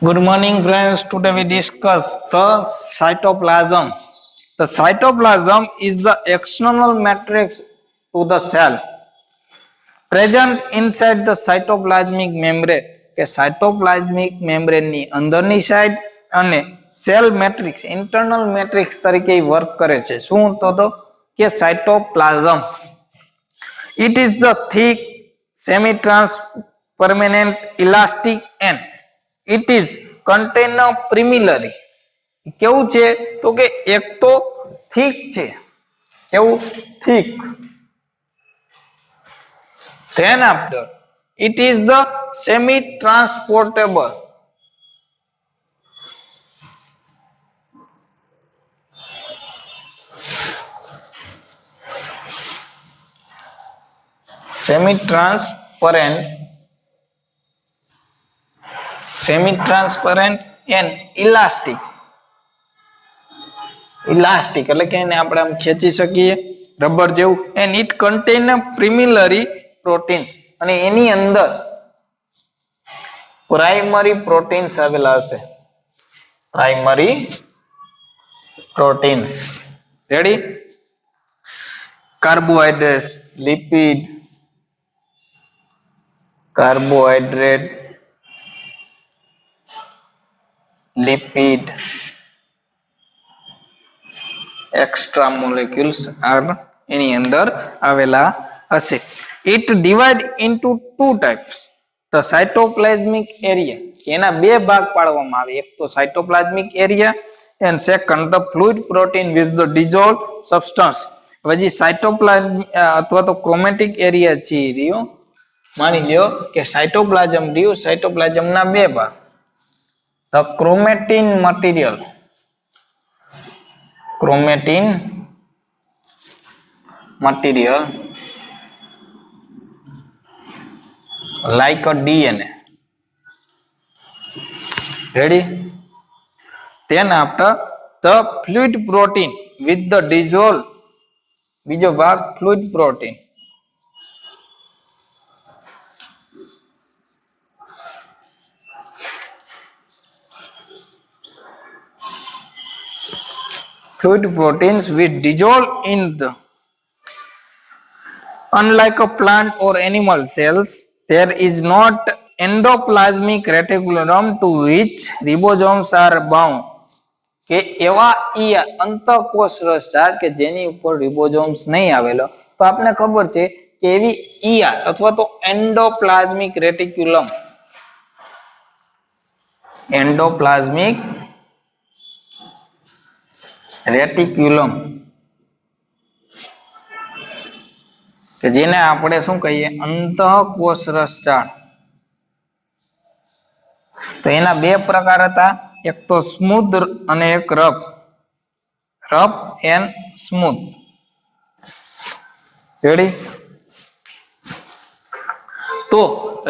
Good morning, friends. Today we discuss the cytoplasm. The cytoplasm is the external matrix to the cell present inside the cytoplasmic membrane. કે cytoplasmic મેમ્બ્રેનની અંદરની side અને cell matrix internal matrix તરીકે work કરે છે. શું તો કે cytoplasm it is the thick semi-transpermanent elastic and it is contain a primary. કેવું છે તો કે એક તો thick છે, કેવું thick. Then after it is the semi-transportable. semi-transparent and elastic એટલે કે એને આપણે આમ ખેંચી શકીએ રબર જેવું. and it contain a primary protein અને એની અંદર પ્રાઇમરી પ્રોટીન્સ આવેલા હશે. Primary proteins ready. Carbohydrate, lipid, extra molecules are એની અંદર આવેલા હશે. It divide into two types. The cytoplasmic area એના બે ભાગ પાડવામાં આવે. એક તો cytoplasmic area and second the fluid protein with the dissolved substance. હવે જે સાયટોપ્લાઝમ અથવા તો ક્રોમેટિક એરિયા છે રહ્યો, માની લ્યો કે સાયટોપ્લાઝમ રહ્યું, સાયટોપ્લાઝમના બે ભાગ. The chromatin material like a DNA. Ready? Then after the fluid protein with the dissolved, બીજો ભાગ fluid protein. Fluid proteins which dissolve in the, unlike a plant or animal cells, there is not endoplasmic reticulum to which ribosomes are bound. કે એવા અંતઃકોષ રસજાળ કે જેની ઉપર ribosomes નહીં આવેલો, તો આપણે ખબર છે કે એવી અથવા તો એન્ડોપ્લાઝમિક રેટિક્યુલમ કે જેને આપણે શું કહીએ અંતઃકોષ રસજાળ. તો એના બે પ્રકાર હતા, એક તો સ્મૂથ અને એક રફ એન્ડ સ્મૂથ. રેડી. તો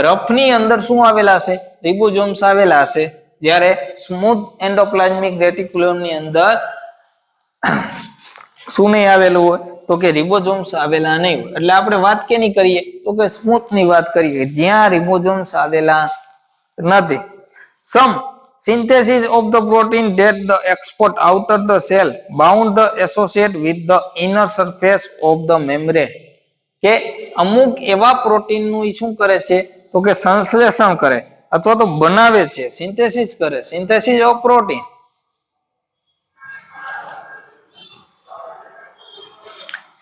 રફ ની અંદર શું આવેલા છે? રિબોઝોમ્સ આવેલા હશે, જ્યારે સ્મૂથ એન્ડોપ્લાઝમિક રેટિક્યુલમ ની અંદર શું નહીં આવેલું હોય તો કે રિબોઝોમ્સ આવેલા નહીં હોય. એટલે આપણે વાત કેની કરીએ તો કે સ્મૂથ ની વાત કરીએ, જ્યાં રિબોઝોમ્સ આવેલા નથી. Some synthesis of the protein that the export outer the cell bound the associate with the inner surface of the membrane. કે અમુક એવા પ્રોટીન નું શું કરે છે તો કે સંશ્લેષણ કરે અથવા તો બનાવે છે, સિન્થેસિસ કરે, synthesis of protein.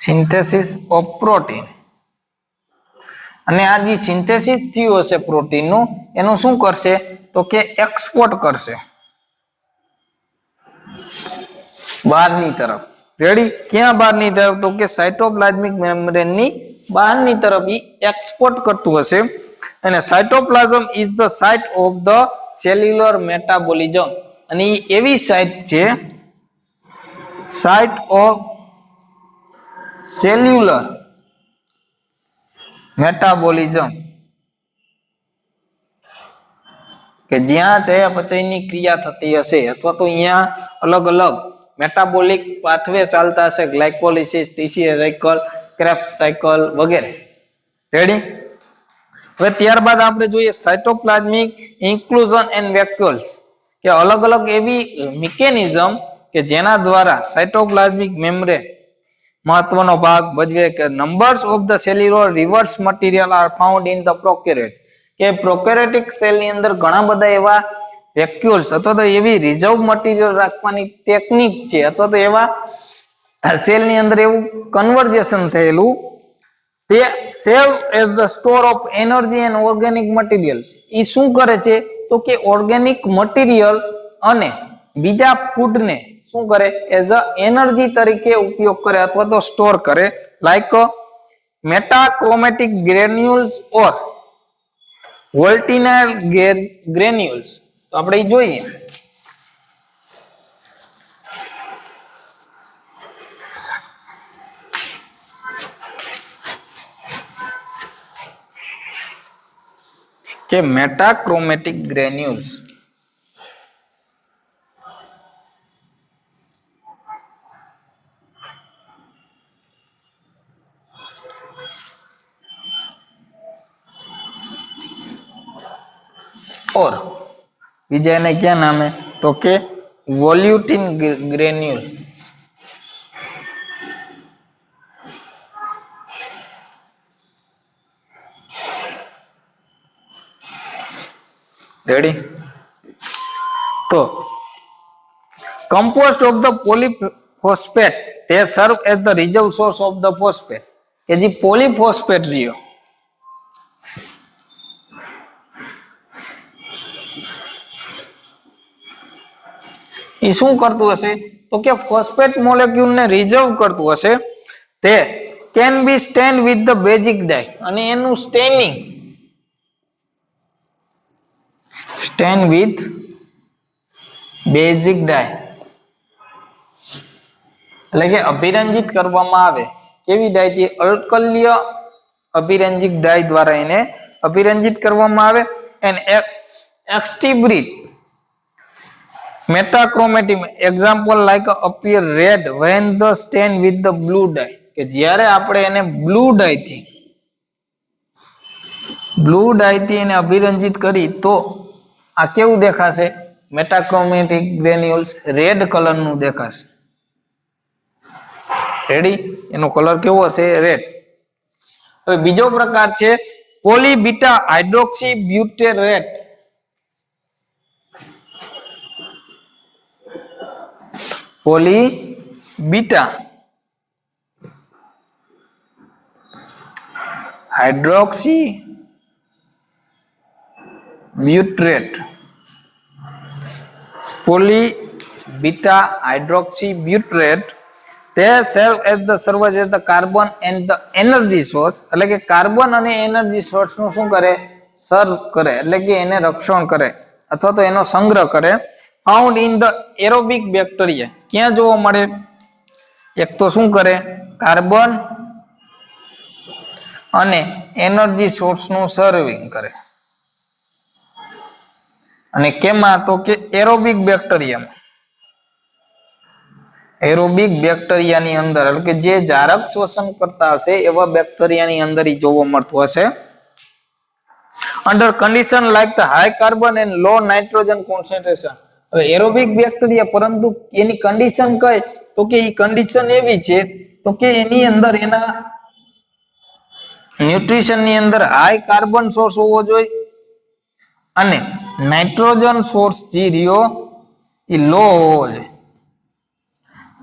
Synthesis of protein. અને આ જે સિન્થેસિસ થયું હશે પ્રોટીન નું, એનું શું કરશે તો કે એક્સપોર્ટ કરશે બહારની તરફ. રેડી. ક્યાં બહારની તરફ તો કે સાયટોપ્લાઝમિક મેમ્બ્રેન ની બહારની તરફ ઈ એક્સપોર્ટ કરતું હશે. અને cytoplasm is the site of the cellular metabolism. અને એ એવી સાઇટ છે, સાઇટ ઓફ સેલ્યુલર મેટાબોલિઝમ, કે જ્યાં ચયાપચયની ક્રિયા થતી હશે અથવા તો અહીંયા અલગ અલગ મેટાબોલિક પાથવે ચાલતા હશે, glycolysis, TCA cycle, crabs cycle વગેરે. રેડી. હવે ત્યારબાદ આપણે જોઈએ સાયટોપ્લાઝમિક ઇન્ક્લુઝન એન્ડ વેક્યુલ્સ કે અલગ અલગ એવી મિકેનિઝમ કે જેના દ્વારા સાયટોપ્લાઝમિક મેમ્બ્રેન મહત્વનો ભાગ ભજવે કે numbers of the cellular reserve material are found in the prokaryote કે પ્રોકેરિયોટિક સેલ ની અંદર ઘણા બધા એવા વેક્યુલ્સ અથવા તો એવી રિઝર્વ મટીરિયલ રાખવાની ટેકનિક છે અથવા તો એવા સેલ ની અંદર એવું કન્વર્જેશન થયેલું તે serve as the store of energy and organic material એ શું કરે છે તો કે ઓર્ગેનિક મટીરિયલ અને બીજા ફૂડને શું કરે એઝ અ એનર્જી તરીકે ઉપયોગ કરે અથવા તો સ્ટોર કરે લાઈક મેટાક્રોમેટિક ગ્રેન્યુલ્સ ઓર વોલ્ટિનાઇલ ગ્રેન્યુલ્સ તો આપણે એ જોઈએ કે મેટાક્રોમેટિક ગ્રેન્યુલ્સ और बीजा ने क्या नाम है तो के वोल्यूटिन ग्रेन्यूल रेडी तो compost of the polyphosphate they serve as the reserve source of the phosphate કે જે પોલીફોસ્ફેટ રહ્યો એ શું કરતું હશે તો કે ફોસ્ફેટ મોલેક્યુલ ને રિઝર્વ કરતું હશે તે can be stained with the basic dye અને એનું staining stained with basic dye એટલે કે અભિરંજિત કરવામાં આવે કેવી ડાય થી અલ્કલીય અભિરંજિત ડાય દ્વારા એને અભિરંજિત કરવામાં આવે and એક્સ્ટિબ્રિટ Metachromatic example like appear red when the stain with the blue dye કે જ્યારે આપણે એને blue dye થી એને અભિરંજિત કરી તો આ કેવું દેખાશે મેટાક્રોમેટિક ગ્રેન્યુલ્સ રેડ કલર નું દેખાશે રેડી એનો કલર કેવો હશે રેડ હવે બીજો પ્રકાર છે poly beta hydroxy butyrate poly beta hydroxy butyrate poly beta hydroxy butyrate તે serve as the serves as the carbon and the energy source એટલે કે કાર્બન અને એનર્જી સોર્સ નું શું કરે સર્વ કરે એટલે કે એને રક્ષણ કરે અથવા તો એનો સંગ્રહ કરે found in the aerobic bacteria ક્યાં જોવા મળે એક તો શું કરે કાર્બન અને એનર્જી સોર્સ નું સર્વિંગ કરે અને કેમાં તો કે એરોબિક બેક્ટેરિયામાં એરોબિક બેક્ટેરિયાની અંદર એટલે કે જે જારક શ્વસન કરતા હશે એવા બેક્ટેરિયાની અંદર ઈ જોવા મળતું હશે under condition like the high carbon and low nitrogen concentration હવે એરોબિક બેક્ટેરિયા પરંતુ એની કન્ડિશન કઈ તો કે ઈ કન્ડિશન એવી છે તો કે એની અંદર એના ન્યુટ્રિશન ની અંદર હાઈ કાર્બન સોર્સ હોવો જોઈએ અને નાઇટ્રોજન સોર્સ જે રહ્યો એ લો હોવો જોઈએ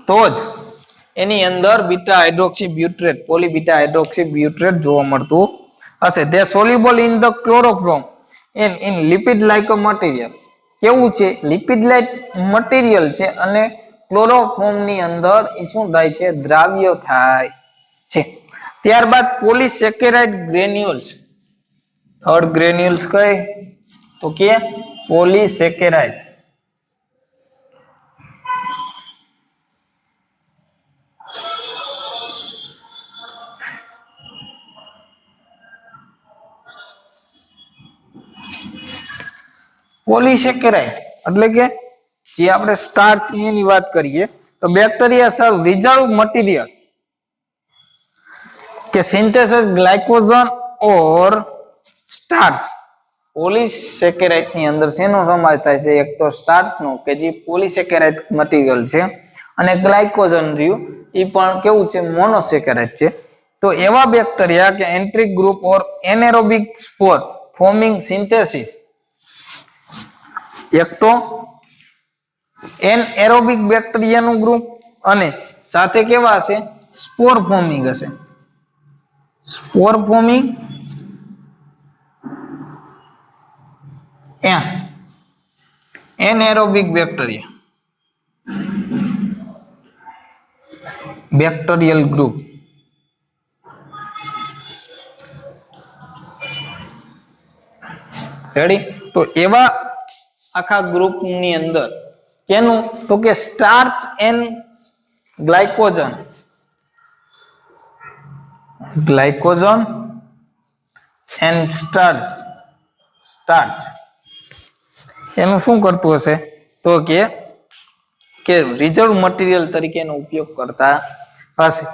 તો જ એની અંદર beta hydroxy butyrate poly beta hydroxy બ્યુટ્રેટ જોવા મળતું હશે they soluble in the chloroform and in lipid like material કેવું છે લિપિડ લાઇક મટીરિયલ છે અને ક્લોરોફોર્મ ની અંદર એ શું થાય છે દ્રાવ્ય થાય છે ત્યારબાદ પોલીસેકેરાઇડ ગ્રેન્યુલ્સ થર્ડ ગ્રેન્યુલ્સ કઈ તો કે પોલીસેકેરાઇડ પોલીસેકેરાઇડ એટલે કે જે આપણે સ્ટાર્ચ એની વાત કરીએ તો બેક્ટેરિયા સર્વ રિઝર્વ મટીરિયલ કે સિન્થેસિસ ગ્લાયકોજન ઓર સ્ટાર્ચ પોલિસેકેરાઇડ ની અંદર શેનો સમાવેશ થાય છે? એક તો સ્ટાર્ચ નો કે જે પોલિસેકેરાઇડ મટીરિયલ છે, અને ગ્લાયકોજન રહ્યું એ પણ કેવું છે? મોનોસેકેરાઇડ છે. તો એવા બેક્ટેરિયા કે એન્ટ્રિક ગ્રુપ ઓર એનેરોબિક સ્પોર ફોર્મિંગ સિન્થેસિસ, એક તો એનએરોબિક બેક્ટેરિયાનું ગ્રુપ અને સાથે કેવા હશે? સ્પોર ફોર્મિંગ હશે. Spore forming anaerobic bacterial group. Ready? તો એવા આખા ગ્રુપ ની અંદર કેનું? તો કે starch and glycogen and starch એનું શું કરતું હશે? તો કે રિઝર્વ મટીરિયલ તરીકેનો ઉપયોગ કરતા હશે.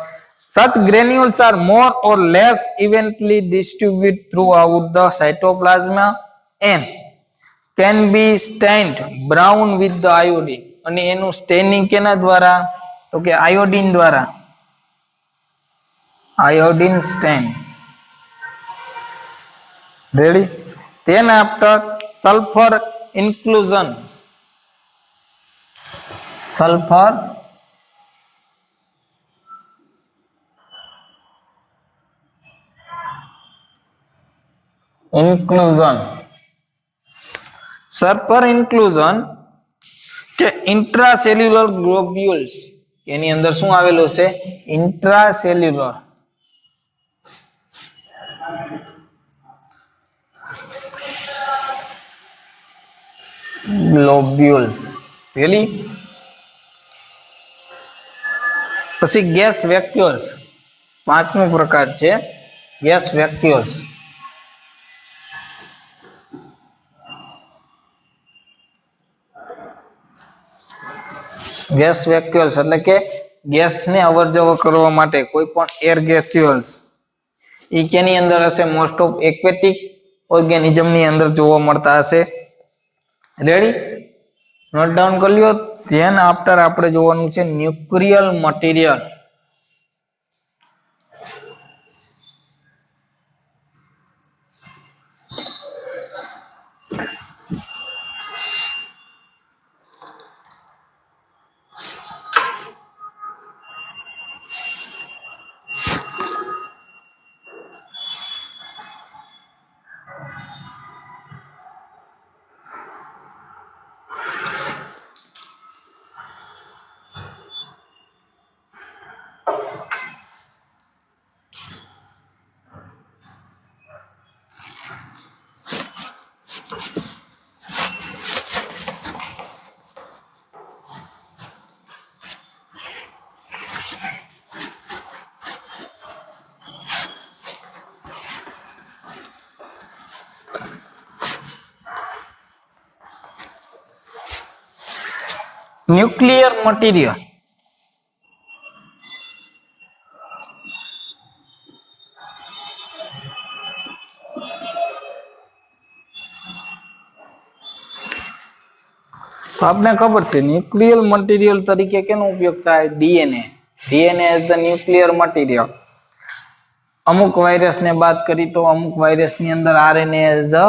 Such granules are more or less evenly distributed throughout the cytoplasm and can be stained brown with the iodine. અને એનું સ્ટેનિંગ કેના દ્વારા? તો કે આયોડિન દ્વારા. Iodine stain. Ready? Then after sulfur inclusion. Sulfur inclusion કે intracellular globules એની અંદર શું આવેલું છે? intracellular globules. Really? પછી ગેસ વેક્યુલ્સ, પાંચમો પ્રકાર છે ગેસ વેક્યુલ્સ. ગેસ વેક્યુલ્સ એટલે કે ગેસને અવર જવર કરવા માટે કોઈ પણ એર ગેસ્યુલ્સ એ કેની અંદર હશે? મોસ્ટ ઓફ એક્વેટિક ઓર્ગેનિઝમ ની અંદર જોવા મળતા હશે. રેડી? નોટ ડાઉન કરી લ્યો. ધેન આફ્ટર આપણે જોવાનું છે ન્યુક્લિયર મટીરિયલ. ન્યુક્લિયર મટીરિયલ તો આપણે ખબર છે ન્યુક્લિયર મટીરિયલ તરીકે કેનો ઉપયોગ થાય? DNA. DNA is the nuclear material. અમુક વાયરસને બાદ કરી તો અમુક વાયરસની અંદર RNA is a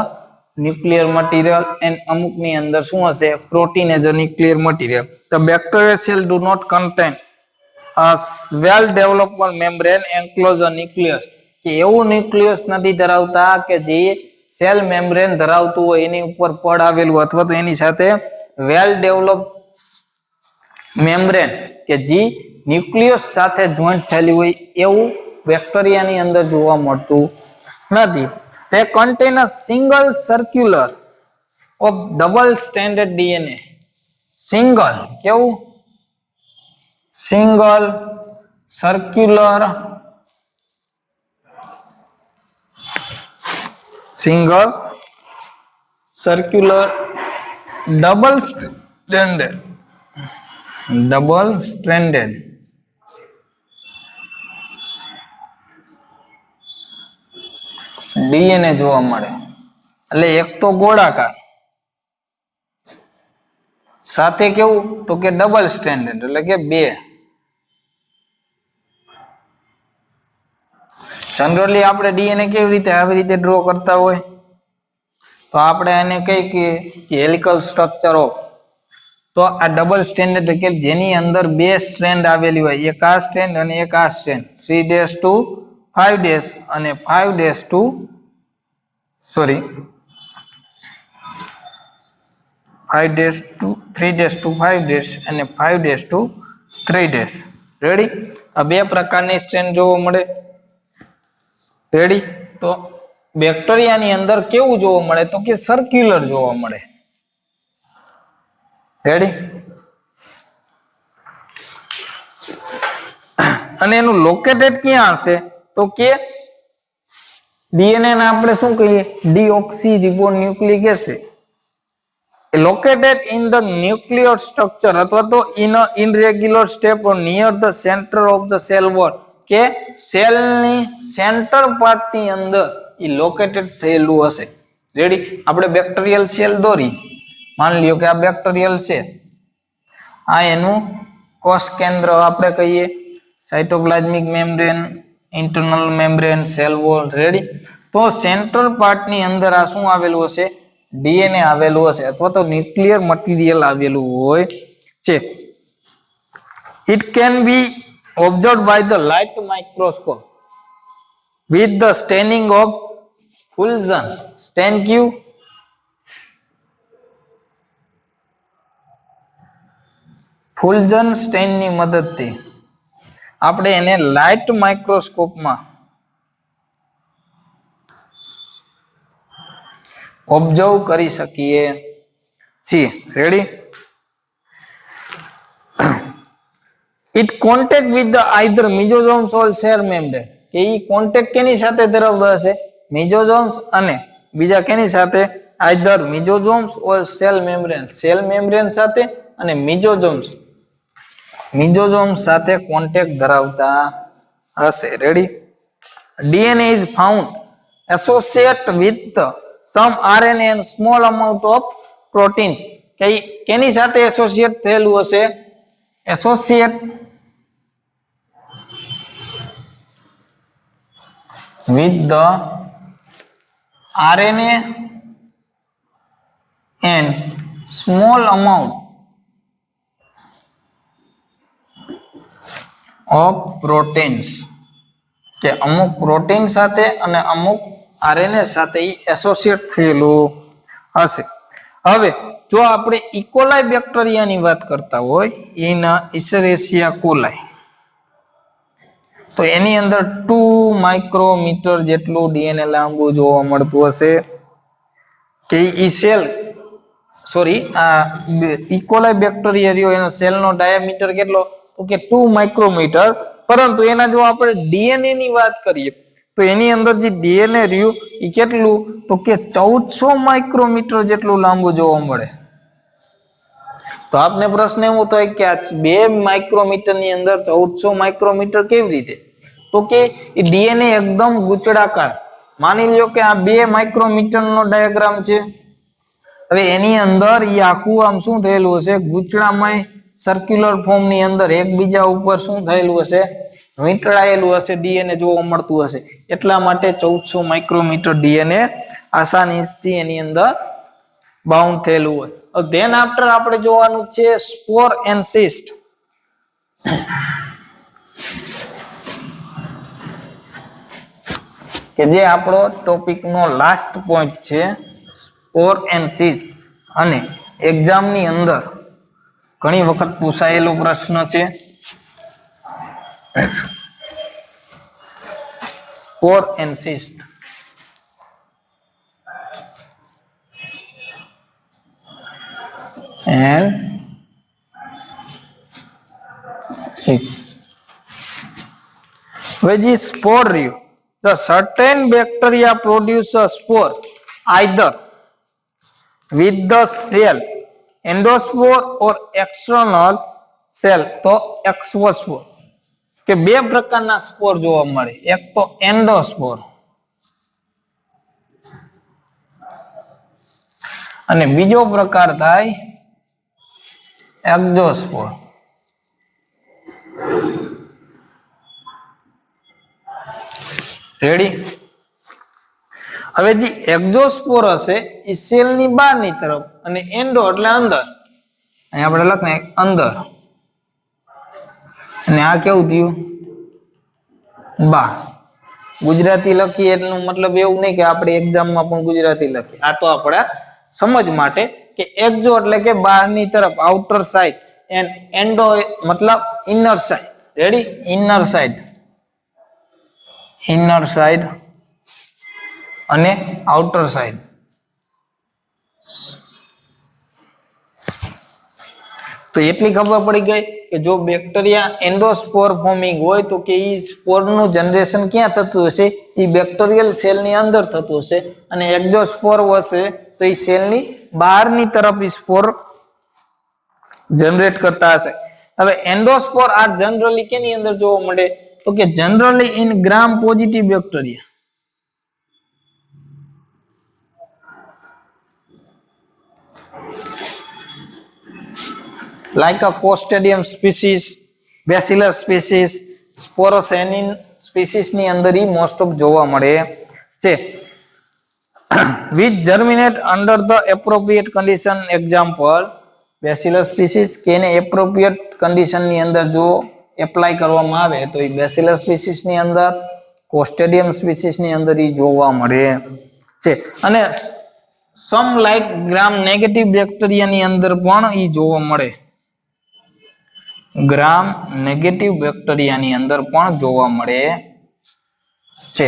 nuclear material and અમુકની અંદર શું હશે? Protein is a nuclear material. The bacterial cell do not contain a well developed membrane enclose a nucleus. કે એવું ન્યુક્લિયસ નથી ધરાવતા કે જે સેલ મેમ્બ્રેન ધરાવતું હોય, એની ઉપર પડ આવેલું અથવા તો એની સાથે વેલ ડેવલપ મેમ્બ્રેન કે જે ન્યુક્લિયસ સાથે જોઈન્ટ થયેલી હોય એવું બેક્ટેરિયાની અંદર જોવા મળતું નથી. તે contain a single circular of double stranded DNA. Single કેવું? Single circular double stranded DNA જોવા મળે. એટલે એક તો ગોળાકાર સાથે કેવું તો કે ડબલ સ્ટ્રેન્ડેડ એટલે કે બે. જનરલી આપણે ડીએનએ કેવી રીતે આવી રીતે ડ્રો કરતા હોય તો આપણે એને કઈ કે હેલિકલ સ્ટ્રક્ચર ઓફ. તો આ ડબલ સ્ટ્રેન્ડ એટલે કે જેની અંદર બે સ્ટ્રેન્ડ આવેલી હોય, એક આ સ્ટ્રેન્ડ અને એક આ સ્ટ્રેન્ડ 3' to 5' અને 5' to 3' to 5' અને 5' to 3'. રેડી? આ બે પ્રકારની સ્ટ્રેન્ડ જોવા મળે. રેડી? તો બેક્ટેરિયાની અંદર કેવું જોવા મળે તો કે સર્ક્યુલર જોવા મળે. રેડી? અને એનું લોકેટેડ ક્યાં હશે તો કે ડીએનએ ને આપણે શું કહીએ deoxy ribonucleic acid located in the nuclear structure અથવા તો in a irregular step or near the center of the cell wall કે સેલ ની સેન્ટર પાર્ટ ની અંદર ઈ લોકેટેડ થયેલું હશે. રેડી? આપણે બેક્ટેરિયલ સેલ દોરી, માની લ્યો કે આ બેક્ટેરિયલ સેલ, આ એનું કોષ કેન્દ્ર આપણે કહીએ, cytoplasmic membrane, internal membrane, cell wall. Ready? તો સેન્ટ્રલ પાર્ટ ની અંદર આ શું આવેલું હશે ડીએનએ આવેલું હશે અથવા તો ન્યુક્લિયર મટીરિયલ આવેલું હોય છે. It can be observed by the light microscope with the staining of Fulton stain cube. Feulgen stain ની મદદથી આપણે એને લાઇટ માઇક્રોસ્કોપમાં ઓબ્ઝર્વ કરી શકીએ છીએ. Ready? It contact with the either mesosomes or cell membrane કે ઈ કોન્ટેક્ટ કેની સાથે ધરાવતો હશે મિઝોઝોમ્સ અને બીજા કેની સાથે either mesosomes or cell membrane સાથે અને મિઝોઝોમ્સ સાથે કોન્ટેક્ટ ધરાવતા હશે. Ready? DNA is found associate with some RNA and small amount of proteins કે કેની સાથે એસોસિએટ થયેલું હશે associate with the RNA and small amount of proteins કે અમુક પ્રોટીન સાથે અને અમુક આરએનએ સાથે એસોસિએટ થયેલું હશે. હવે જો આપણે ઇકોલાઈ બેક્ટેરિયાની વાત કરતા હોય એના ઇસેરેશિયા કોલાઈ તો એની અંદર 2 માઇક્રોમીટર જેટલું ડીએનએ લાંબુ જોવા મળતું હશે કે ઈ સેલ આ ઇકોલાઈ બેક્ટેરિયા રહ્યો એનો સેલનો ડાયામીટર કેટલો તો કે 2 માઇક્રોમીટર. પરંતુ એના જો આપણે ડીએનએ ની વાત કરીએ તો એની અંદર જે ડીએનએ રહ્યું એ કેટલું તો કે 1400 માઇક્રોમીટર જેટલું લાંબુ જોવા મળે. તો આપને પ્રશ્ન એવો થાય કે આ 2 માઇક્રોમીટર ની અંદર 1400 માઇક્રોમીટર કેવી રીતે તો કે ડીએનએ એકદમ ગૂંચળાકાર. માની લ્યો કે આ 2 માઇક્રોમીટર નો ડાયાગ્રામ છે. હવે એની અંદર ઈ આખું આમ શું થયેલું હશે ગૂંચળામય સર્ક્યુલર ફોર્મ ની અંદર એકબીજા ઉપર શું થયેલું હશે વીંટળાયેલું હશે ડીએનએ જોવા મળતું હશે. એટલા માટે 1400 માઇક્રોમીટર ડીએનએ આસાનીથી એની અંદર બાઉન્ડ થયેલું હોય. ધેન આફ્ટર આપણે જોવાનું છે સ્પોર એન્ડ સિસ્ટ કે જે આપણો ટોપિક નો લાસ્ટ પોઈન્ટ છે સ્પોર એન્ડ સિસ્ટ અને એક્ઝામ ની અંદર ઘણી વખત પૂછાયેલો પ્રશ્ન છે. સ્પોર and સિસ્ટ and 6 which is spore you the certain bacteria produce a spore either with the cell endospore or external cell તો exospore કે બે પ્રકારના સ્પોર જોવા મળે. એક તો એન્ડોસ્પોર અને બીજો પ્રકાર થાય એક્ઝોસ્પોર. રેડી? હવે જે એક્ઝોસ્પોર હશે એ સેલ ની બહારની તરફ અને એન્ડો એટલે અંદર. અહીં આપણે લખને અંદર. અને આ કેવું થયું? બહાર. ગુજરાતી લખીએ એનો મતલબ એવું નહીં કે આપણે એક્ઝામમાં પણ ગુજરાતી લખીએ. આ તો આપણા સમજ માટે કે એક્ઝો એટલે કે બહારની તરફ, આઉટર સાઇડ, એન્ડ એન્ડો મતલબ inner side. Ready? Inner side. Inner side અને આઉટર સાઇડ. તો એટલી ખબર પડી ગઈ કે જો બેક્ટેરિયા એન્ડોસ્પોર ફોર્મિંગ હોય તો કે ઈ સ્પોર નું જનરેશન ક્યાં થતું હશે? ઈ બેક્ટેરિયલ સેલ ની અંદર થતું હશે. અને એક્ઝોસ્પોર હશે તો ઈ સેલ ની બહારની તરફ ઈ સ્પોર જનરેટ કરતા હશે. હવે એન્ડોસ્પોર આ જનરલી કેની અંદર જોવા મળે? તો કે generally in gram positive bacteria. like a Clostridium species, Bacillus species, Sporocenin species ની અંદર ઈ મોસ્ટ ઓફ જોવા મળે છે. which germinate under the appropriate condition. example Bacillus species કે એને appropriate condition ની અંદર જો એપ્લાય કરવામાં આવે તો એ Bacillus species ની અંદર, Clostridium species ની અંદર ઈ જોવા મળે છે. અને some like gram negative bacteria ની અંદર પણ ઈ જોવા મળે. ગ્રામ નેગેટિવ બેક્ટેરિયાની અંદર પણ જોવા મળે છે.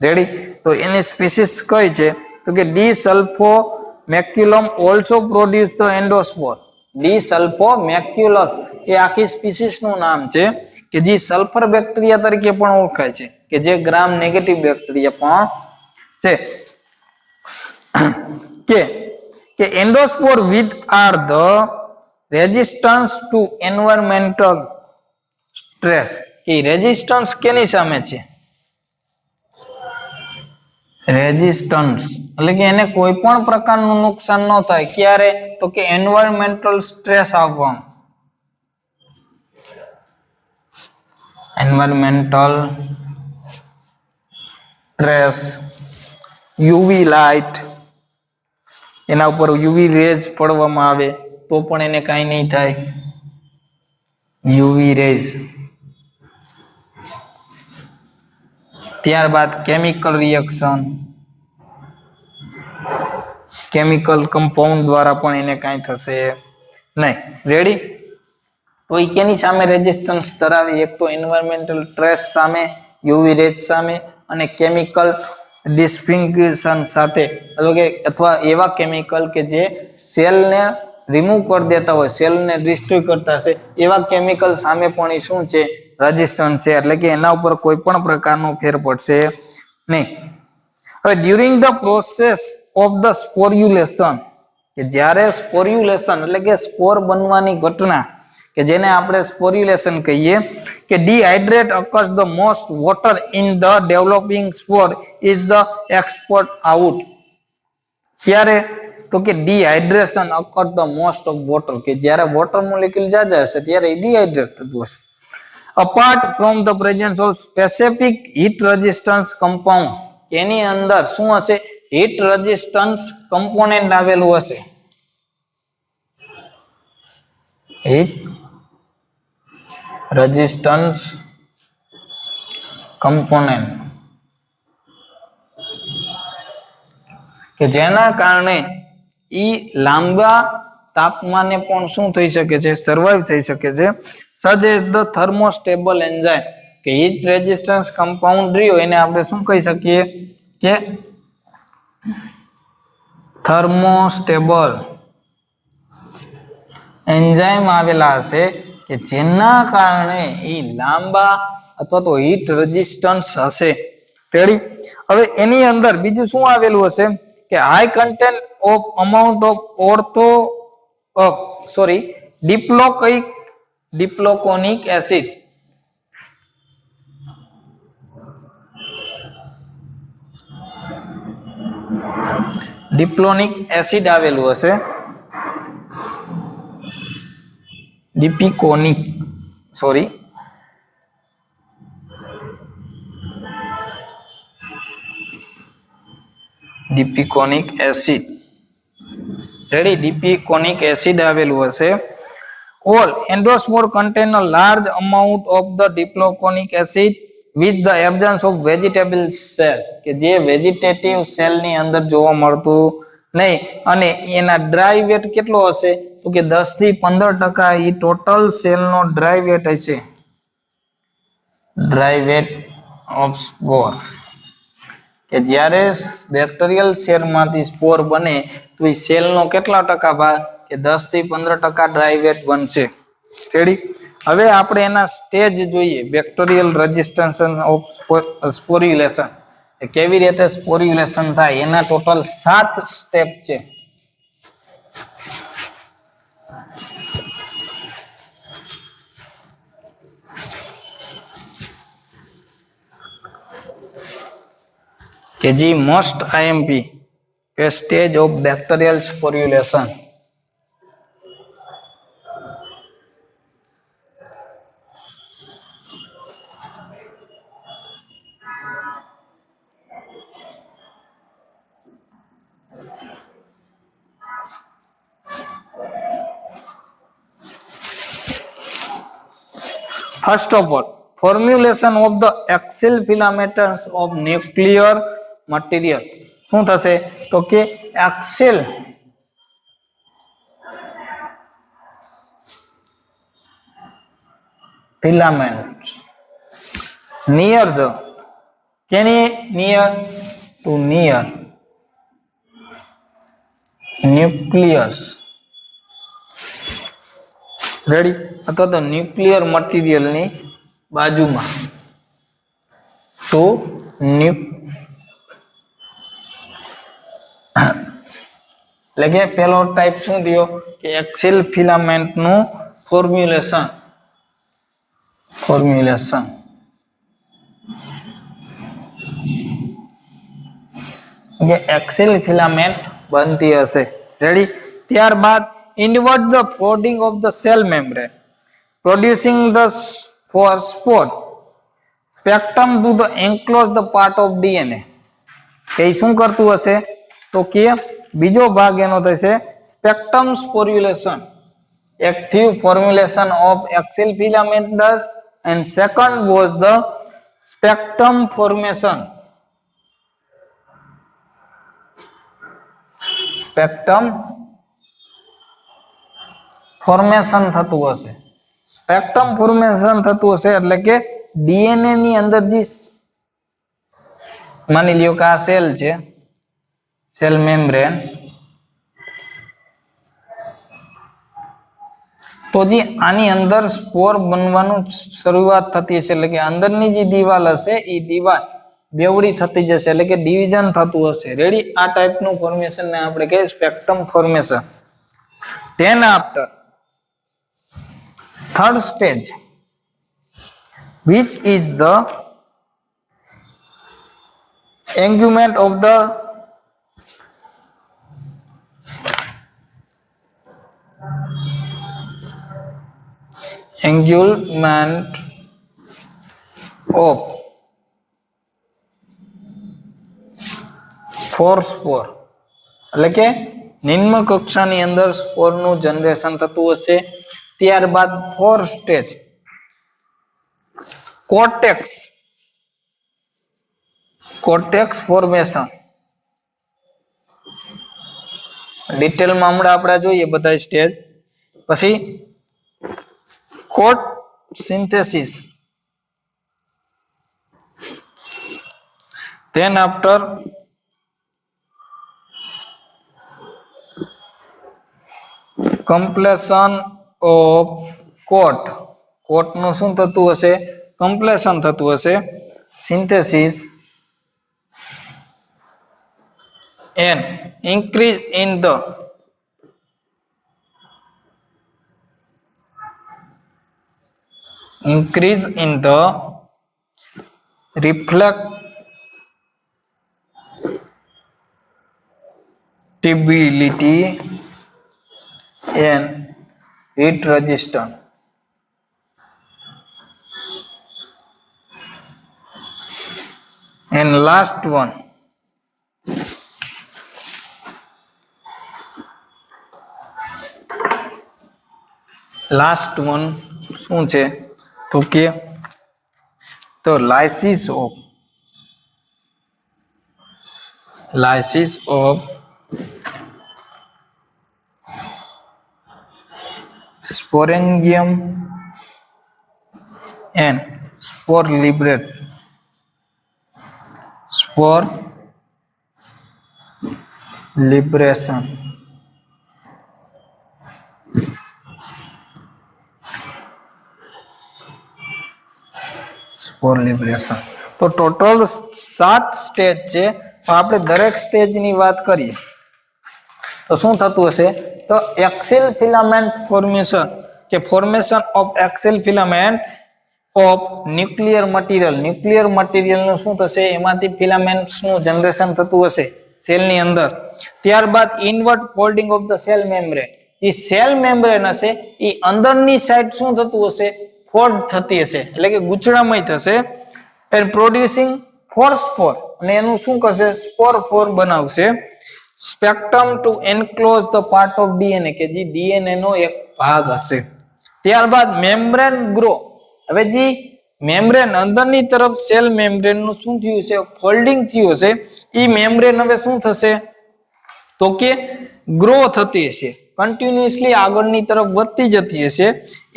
રેડી? તો એની સ્પીસીસ કઈ છે? તો કે Desulfotomaculum also produce the endospore. Desulfotomaculum એ આખી સ્પીસીસ નું નામ છે કે જે સલ્ફર બેક્ટેરિયા તરીકે પણ ઓળખાય છે, કે જે ગ્રામ નેગેટિવ બેક્ટેરિયા પણ છે. કે endospore with are the resistance to environmental stress. એ રેઝિસ્ટન્સ કેની સામે છે? રેઝિસ્ટન્સ એટલે કે એને કોઈ પણ પ્રકારનું નુકસાન ન થાય. ક્યારે? તો કે એન્વાયરમેન્ટલ સ્ટ્રેસ આવવામાં. એન્વાયરમેન્ટલ સ્ટ્રેસ, યુવી લાઇટ, એના ઉપર યુવી રેઝ પડવામાં આવે તો પણ એને કાંઈ નહીં થાય. UV rays. ત્યારબાદ કેમિકલ રિએક્શન, કેમિકલ કમ્પાઉન્ડ દ્વારા પણ એને કાંઈ થશે નહીં. રેડી? તો એ કેની સામે રેઝિસ્ટન્સ ધરાવે? એક તો એન્વાયરમેન્ટલ સ્ટ્રેસ સામે, યુવી રેઝ સામે, અને કેમિકલ ડિસ્ફિગરેશન સાથે, અથવા એવા કેમિકલ કે જે સેલને રિમૂવ કરી દેતા હોય, સેલને ડિસ્ટ્રોય કરતા હશે એવા કેમિકલ સામે પણ એ શું છે? રેઝિસ્ટન્ટ છે. એટલે કે એના ઉપર કોઈ પણ પ્રકારનો ફેર પડશે નહીં. હવે during the process of the sporulation, કે જ્યારે સ્પોર્યુલેશન એટલે કે સ્પોર બનવાની ઘટના, કે જેને આપણે સ્પોર્યુલેશન કહીએ, કે dehydrate occurs the most water in the developing spore is the export out. ત્યારે? તો કે dehydration occur the most of water, કે જ્યારે વોટર મોલેક્યુલ જાજા હશે ત્યારે ડિહાઇડ્રેટ થતું હશે. Apart from the presence of specific heat resistance compound, એની અંદર શું હશે? હીટ રેઝિસ્ટન્સ કમ્પોનેન્ટ આવેલું હશે. હીટ રેઝિસ્ટન્સ કમ્પોનેન્ટ, કે જેના કારણે ઈ લાંબા તાપમાને પણ શું થઈ શકે છે? સર્વાઈવ થઈ શકે છે. સચ એઝ ધ થર્મોસ્ટેબલ એન્ઝાઇમ, કે હીટ રેઝિસ્ટન્સ કમ્પાઉન્ડ રહ્યો એને આપણે શું કહી શકીએ? કે થર્મોસ્ટેબલ એન્ઝાઇમ આવેલા હશે કે જેના કારણે ઈ લાંબા અથવા તો હીટ રેઝિસ્ટન્સ હશે. રેડી? હવે એની અંદર બીજું શું આવેલું હશે? કે high content of amount of dipicolinic acid. Dipicolinic acid આવેલું હશે, dipicolinic sorry dipicolinic acid, ready, dipicolinic acid આવેલું હશે. All endosperm contain a large amount of the diploconic acid with the absence of vegetable cell, કે જે vegetative cell ની અંદર જોવા મળતું નહીં, અને એના ડ્રાય વેટ કેટલો હશે તો કે 10 થી 15% એ ટોટલ સેલ નો ડ્રાય વેટ હશે, ડ્રાય વેટ ઓફ સ્પોર, કે જ્યારે બેક્ટેરિયલ સેલ માંથી સ્પોર બને તો એ સેલ નો કેટલા ટકા ભાગ, કે 10 થી 15% ડ્રાય વેટ બનશે, રેડી. હવે આપણે એના સ્ટેજ જોઈએ, બેક્ટેરિયલ રેઝિસ્ટન્સ ઓફ સ્પોર્યુલેશન, કેવી રીતે સ્પોર્યુલેશન થાય, એના ટોટલ 7 સ્ટેપ છે. કે જે મોસ્ટ આઈએમપી કે stage of bacterial sporulation. First of all, formulation of the axial filaments of nuclear material. શું થશે તો કે axial filaments near the, કેની near to near nucleus, ready, અથવા તો ન્યુક્લિયર મટીરિયલ ની બાજુમાં, તો એટલે કે પેલો ટાઈપ શું થયો કે એક્સિલ ફિલામેન્ટ નું ફોર્મ્યુલેશન, કે એક્સિલ ફિલામેન્ટ બનતી હશે, રેડી. ત્યારબાદ inward the folding of the cell membrane producing the spore spectrum to the enclose the part of DNA, કે શું કરતું હશે તો કે બીજો ભાગ એનો થશે spectrum સ્પોર્યુલેશન, active formulation of axial filament does, and second was the spectrum formation, spectrum formation થતું હશે, સ્પેક્ટ્રમ ફોર્મેશન થતું હશે એટલે કે ડીએનએ ની અંદર જે માની લ્યો કે આ સેલ છે, સેલ મેમ્બ્રેન, તો જે આની અંદર સ્પોર બનવાનું શરૂઆત થતી હશે, એટલે કે અંદરની જે દિવાલ હશે એ દિવાલ બેવડી થતી જશે, એટલે કે ડિવિઝન થતું હશે, રેડી. આ ટાઈપનું ફોર્મેશન ને આપણે કહીએ spectrum formation. Then after third stage, which is the engulfment of the four spore, એટલે કે નિમ્ન કક્ષાની અંદર સ્પોર નું જનરેશન થતું હશે. ત્યારબાદ ફોર સ્ટેજ કોર્ટેક્સ ફોર્મેશન, ડિટેલમાં હમણાં આપણે જોઈએ બધા સ્ટેજ. પછી coat synthesis, then after completion of coat નું શું થતું હશે, કમ્પ્લેશન થતું હશે, synthesis and increase in the stability and heat resistance. And last one, શું છે તો કે lysis of sporangium and spore liberation. Spore liberation. તો ટોટલ 7 સ્ટેજ છે. તો આપણે દરેક સ્ટેજની વાત કરીએ તો શું થતું હશે તો એક્સિલ ફિલામેન્ટ ફોર્મેશન કે formation of axial filament of nuclear મટીરિયલનું શું થશે એમાંથી ફિલામેન્ટ્સ નું જનરેશન થતું હશે સેલની અંદર. ત્યારબાદ invert folding of the cell membrane, જે સેલ મેમ્બ્રેન હશે એ અંદરની સાઈડ શું થતું હશે ફોલ્ડ થતી હશે એટલે કે ગૂંચળામય થશે. એન્ડ પ્રોડ્યુસિંગ સ્પોર અને એનું શું કરશે સ્પોર બનાવશે. Spectrum to enclose the part of DNA કે જે ડીએનએ નો એક ભાગ હશે. ત્યારબાદ મેમ્બ્રેન ગ્રો, હવે જે મેમ્બ્રેન અંદરની તરફ સેલ મેમ્બ્રેન નું શું થયું છે ફોલ્ડિંગ થયું હશે એ મેમ્બ્રેન હવે શું થશે તો કે ગ્રો થતી હશે કન્ટિન્યુઅસલી આગળની તરફ વધતી જતી હશે.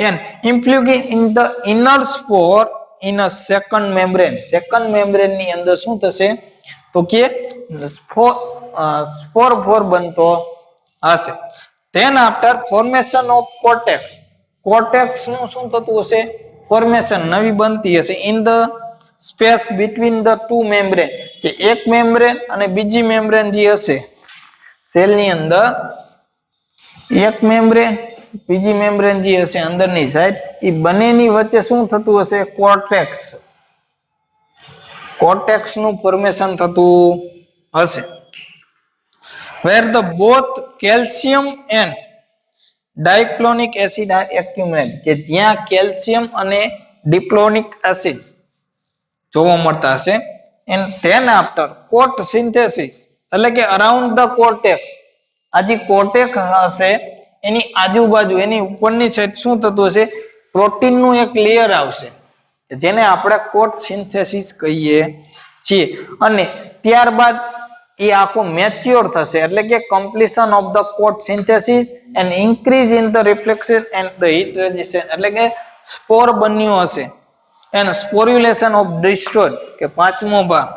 And infolding in the inner spore in a second membrane ની અંદર શું થશે તો કે સ્પોર બનતો હશે. Then after formation of cortex નું શું થતું હશે ફોર્મેશન નવી બનતી હશે in the space between the two membrane કે એક મેમ્બ્રેન અને બીજી મેમ્બ્રેન જે હશે સેલ ની અંદર એક મેમ્બ્રેન બીજી મેમ્બ્રેન જે હશે અંદરની સાઈડ એ બંનેની વચ્ચે શું થતું હશે કોર્ટેક્સ નું ફોર્મેશન થતું હશે. where the both calcium and dipicolinic acid are accumulate કે જ્યાં કેલ્શિયમ અને ડિક્લોનિક એસિડ જોવા મળતા હશે. And then after coat synthesis એટલે કે અરાઉન્ડ ધ કોર્ટેક્સ, આ જે કોર્ટેક્સ હશે એની આજુબાજુ એની ઉપરની સાઈડ શું થતું હશે પ્રોટીન નું એક લેયર આવશે જેને આપણે કોટ સિન્થેસિસ કહીએ છીએ. અને ત્યારબાદ એ આખો મેચ્યોર થશે એટલે કે completion of the coat synthesis and increase in the reflection and the heat resistance એટલે કે સ્પોર બન્યું હશે. એન્ડ સ્પોર્યુલેશન ઓફ ડિસ્ટ્રોયડ કે પાંચમો ભાગ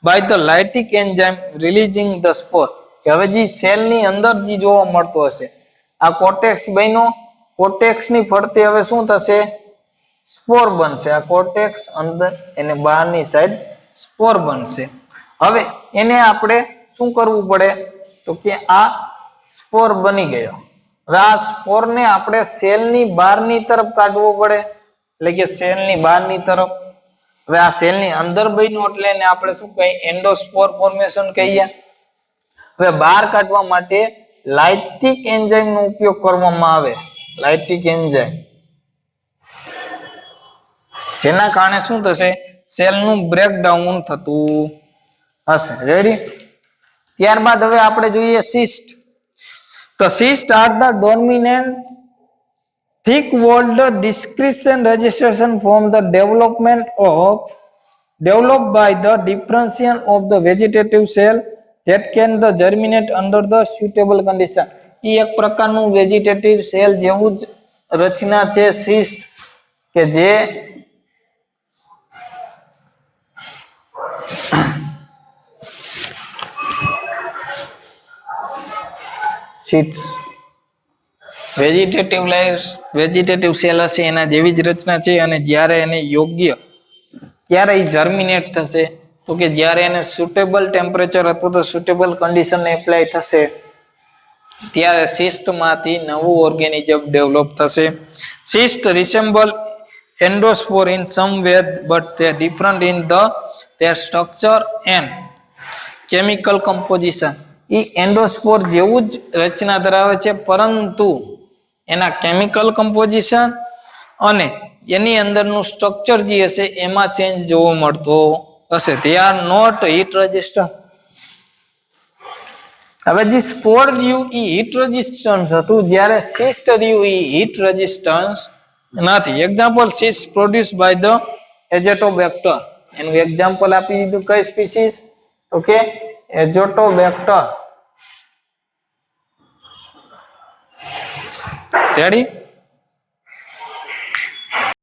by the lytic enzyme releasing the spore કે હવે જે સેલ ની અંદર જે જોવા મળતો હશે આ કોર્ટેક્સ બન્યો, કોર્ટેક્સ ની ફરતે હવે શું થશે સ્પોર બનશે. આ કોર્ટેક્સ અંદર એને બહારની સાઈડ સ્પોર બનશે. હવે એને આપણે શું કરવું પડે તો કે આ સ્પોર બની ગયો. હવે આ સ્પોર ને આપણે સેલ ની બહારની તરફ કાઢવો પડે એટલે કે સેલ ની બહારની તરફ. હવે આ સેલ ની અંદર બન્યું એટલે એને આપણે શું કહીએ એન્ડોસ્પોર ફોર્મેશન કહીએ. હવે બહાર કાઢવા માટે લાઇટિક એન્ઝાઇમ નો ઉપયોગ કરવામાં આવે, લાઇટિક એન્ઝાઇમ જેના કારણે શું થશે સેલ નું બ્રેકડાઉન થતું હશે. રેડી. ત્યારબાદ હવે આપણે જોઈએ સિસ્ટ. તો cyst are the dominant thick walled discretion registration from the developed by the differentiation of the vegetative cell that can the germinate under the suitable condition. એ એક પ્રકારનું વેજીટેટિવ સેલ જેવું જ રચના છે સિસ્ટ કે જે વેજીટેટિવ સેલ હશે એના જેવી જ રચના છે અને જ્યારે એને યોગ્ય ત્યારે એ જર્મિનેટ થશે તો કે જ્યારે એને સુટેબલ ટેમ્પરેચર અથવા તો સુટેબલ કન્ડિશન એપ્લાય થશે ત્યારે સિસ્ટ માંથી નવું ઓર્ગેનિઝમ ડેવલપ થશે. સિસ્ટ રિસેમ્બલ એન્ડોસ્પોર in some way but they are different in their structure and chemical composition. એ એ એન્ડોસ્પોર જેવું જ રચના ધરાવે છે, પરંતુ એના કેમિકલ કમ્પોઝિશન અને એની અંદરનું સ્ટ્રક્ચર જે હશે એમાં ચેન્જ જોવા મળતો હશે. they are not heat resistant. હવે જે સ્પોર રહ્યું એ હીટ રેઝિસ્ટન્સ હતું, જ્યારે સિસ્ટ રહ્યું એ હીટ રેઝિસ્ટન્સ નથી. Example cyst produce by the Azotobacter. એનું એક્ઝામ્પલ આપી દીધું કઈ સ્પીસીસ? તો કે એઝોટોબેક્ટર. રેડી?